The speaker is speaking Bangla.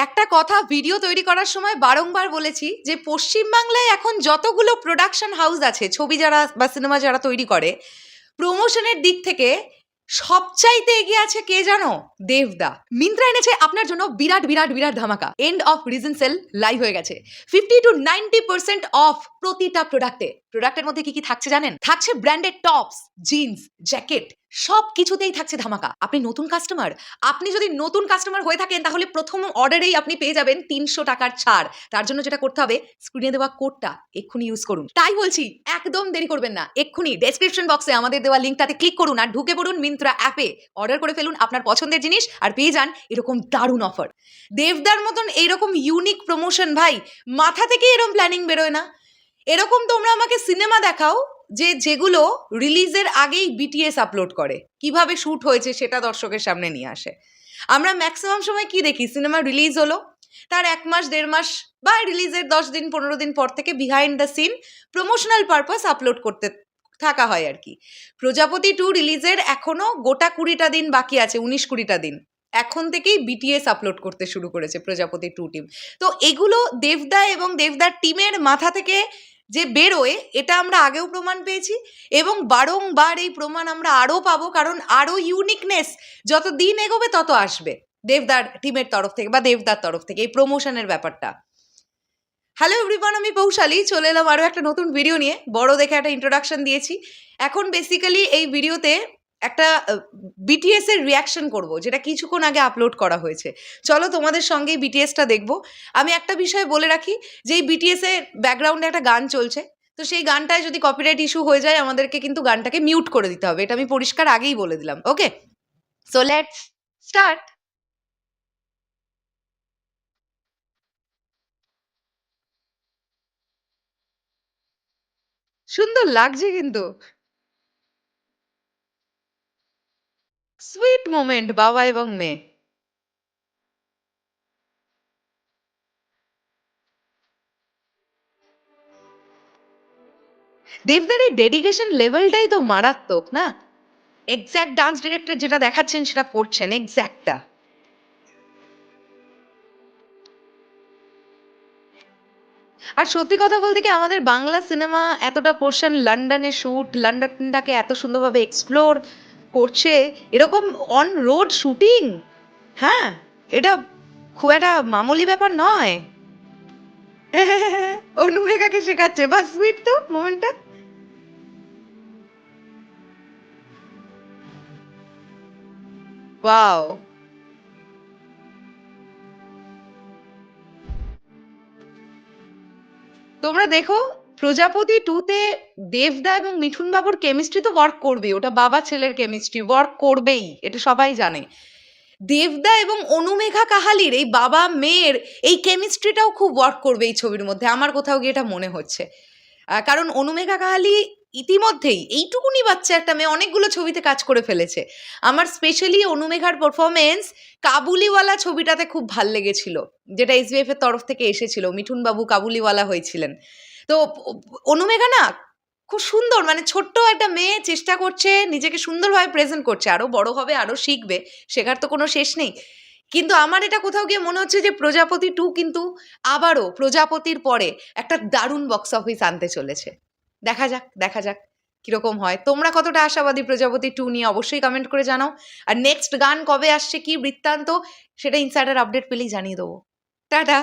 একটা কথা ভিডিও তৈরি করার সময় বারংবার বলেছি যে পশ্চিমবাংলায় এখন যতগুলো প্রোডাকশন হাউস আছে, ছবি যারা বা সিনেমা যারা তৈরি করে, প্রমোশনের দিক থেকে সবচাইতে এগিয়ে আছে কে জানো? দেবদা। মিন্ত্রা এনেছে আপনার জন্য বিরাট বিরাট বিরাট ধামাকা। End of reason sale live হয়ে গেছে। 50 to 90% অফ প্রতিটা প্রোডাক্টের মধ্যে কি কি থাকছে জানেন? থাকছে ব্র্যান্ডেড টপস, জিন্স, জ্যাকেট, সব কিছুতেই থাকছে ধামাকা। আপনি যদি নতুন কাস্টমার হয়ে থাকেন তাহলে প্রথম অর্ডারেই আপনি পেয়ে যাবেন 300 টাকার ছাড়। তার জন্য যেটা করতে হবে, স্ক্রিনে দেওয়া কোডটা এক্ষুনি ইউজ করুন। তাই বলছি, একদম দেরি করবেন না, এক্ষুনি ডেসক্রিপশন বক্সে আমাদের দেওয়া লিঙ্কটাতে ক্লিক করুন আর ঢুকে পড়ুন মিন্ত্রা অ্যাপে। অর্ডার করে ফেলুন আপনার পছন্দের জিনিস আর পেয়ে যান এরকম দারুণ অফার। দেবদার মতন এইরকম ইউনিক প্রমোশন ভাই মাথা থেকে এরকম প্ল্যানিং বেরোয় না। এরকম তোমরা আমাকে সিনেমা দেখাও যেগুলো রিলিজের আগেই বিটিএস আপলোড করে, কিভাবে শ্যুট হয়েছে সেটা দর্শকের সামনে নিয়ে আসে। আমরা ম্যাক্সিমাম সময় কি দেখি, সিনেমা রিলিজ হলো তার 1 মাস 1.5 মাস বা রিলিজের 10 দিন 15 দিন পর থেকে behind the scene promotional purpose upload করতে থাকা হয় আর কি। প্রজাপতি 2 রিলিজের এখনো গোটা 20টা দিন বাকি আছে, 19-20টা দিন। এখন থেকেই বিটিএস আপলোড করতে শুরু করেছে প্রজাপতি 2 টিম। তো এগুলো দেবদা এবং দেবদার টিমের মাথা থেকে যে বেরোয়, এটা আমরা আগেও প্রমাণ পেয়েছি এবং বারংবার এই প্রমাণ আমরা আরও পাবো, কারণ আরও ইউনিকনেস যত দিন এগোবে তত আসবে দেবদার টিমের তরফ থেকে বা দেবদার তরফ থেকে এই প্রমোশনের ব্যাপারটা। হ্যালো এভরিওয়ান, আমি পৌশালী চলে এলাম আরও একটা নতুন ভিডিও নিয়ে। বড় দেখে একটা ইন্ট্রোডাকশন দিয়েছি। এখন বেসিক্যালি এই ভিডিওতে একটা বিটিএস এর রিয়াকশন করব, যেটা কিছুক্ষণ আগে আপলোড করা হয়েছে। চলো তোমাদের সঙ্গে বিটিএসটা দেখবো। আমি একটা বিষয় বলে রাখি যে এই বিটিএস এর ব্যাকগ্রাউন্ডে একটা গান চলছে, তো সেই গানটায় যদি কপিরাইট ইস্যু হয়ে যায় আমাদেরকে কিন্তু গানটাকে মিউট করে দিতে হবে, এটা আমি পরিষ্কার আগেই বলে দিলাম। ওকে, সো লেটস স্টার্ট। সুন্দর লাগছে কিন্তু, সুইট মোমেন্ট বাবা এবং মেয়ে। দেবদার এই ডেডিকেশন লেভেলটাই তো মারাত্মক না? এক্স্যাক্ট ডান্স ডিরেক্টর যেটা দেখাচ্ছেন সেটা করছেন এক্স্যাক্টটা। আর সত্যি কথা বলতে কি, আমাদের বাংলা সিনেমা এতটা পোর্শন লন্ডনে শুট, লন্ডনটাকে এত সুন্দরভাবে এক্সপ্লোর করছে, এরকম অন রোড শুটিং, হ্যাঁ, এটা খুব একটা মামুলি ব্যাপার নয়। অনুমেঘাকে শেখাচ্ছে, বাস সুইট তো মোমেন্টটা। ওয়াও। তোমরা দেখো, প্রজাপতি 2-তে দেবদা এবং মিঠুন বাবুর কেমিস্ট্রি তো ওয়ার্ক করবেই, ওটা বাবা ছেলের কেমিস্ট্রি ওয়ার্ক করবেই, এটা সবাই জানে। দেবদা এবং অনুমেঘা কাহালির এই বাবা মেয়ের এই কেমিস্ট্রিটাও খুব ওয়ার্ক করবে এই ছবির মধ্যে, আমার কোথাও গিয়ে এটা মনে হচ্ছে। কারণ অনুমেঘা কাহালি ইতিমধ্যেই, এইটুকুনি বাচ্চা একটা মেয়ে, অনেকগুলো ছবিতে কাজ করে ফেলেছে। আমার স্পেশালি অনুমেঘার পারফরমেন্স কাবুলিওয়ালা ছবিটাতে খুব ভাল লেগেছিল, যেটা এসবিএফ এর তরফ থেকে এসেছিল, মিঠুন বাবু কাবুলিওয়ালা হয়েছিলেন। তো অনুমেঘা না খুব সুন্দর, মানে ছোট্ট একটা মেয়ে চেষ্টা করছে, নিজেকে সুন্দরভাবে প্রেজেন্ট করছে, আরও বড় হবে, আরও শিখবে, শেখার তো কোনো শেষ নেই। কিন্তু আমার এটা কোথাও গিয়ে মনে হচ্ছে যে প্রজাপতি 2 কিন্তু আবারও প্রজাপতির পরে একটা দারুণ বক্স অফিস আনতে চলেছে। দেখা যাক দেখা যাক কিরকম হয়। তোমরা কতটা আশাবাদী প্রজাপতি 2 নিয়ে অবশ্যই কমেন্ট করে জানাও। আর নেক্সট গান কবে আসছে, কি বৃত্তান্ত, সেটা ইনসাইডার আপডেট পেলেই জানিয়ে দেবো। টাটা।